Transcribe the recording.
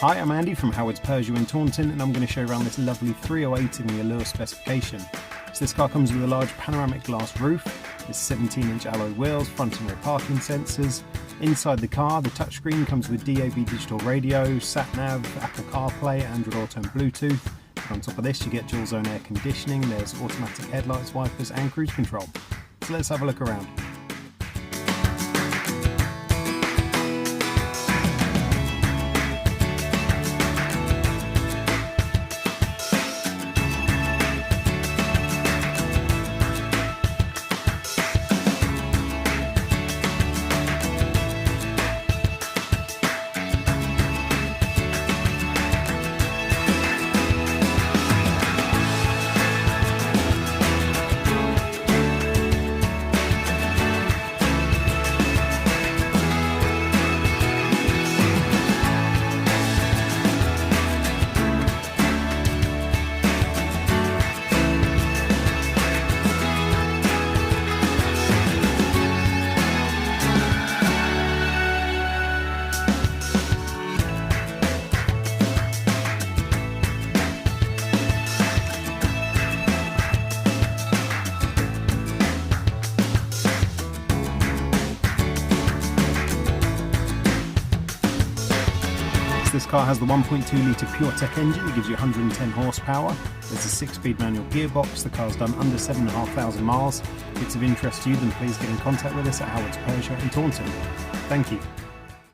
Hi, I'm Andy from Howard's Peugeot in Taunton, and I'm going to show you around this lovely 308 in the Allure specification. So this car comes with a large panoramic glass roof, with 17-inch alloy wheels, front and rear parking sensors. Inside the car, the touchscreen comes with DAB digital radio, sat-nav, Apple CarPlay, Android Auto and Bluetooth. On top of this you get dual zone air conditioning, there's automatic headlights, wipers and cruise control. So let's have a look around. This car has the 1.2 litre PureTech engine that gives you 110 horsepower. There's a 6-speed manual gearbox. The car's done under 7,500 miles. If it's of interest to you, then please get in contact with us at Howard's Peugeot in Taunton. Thank you.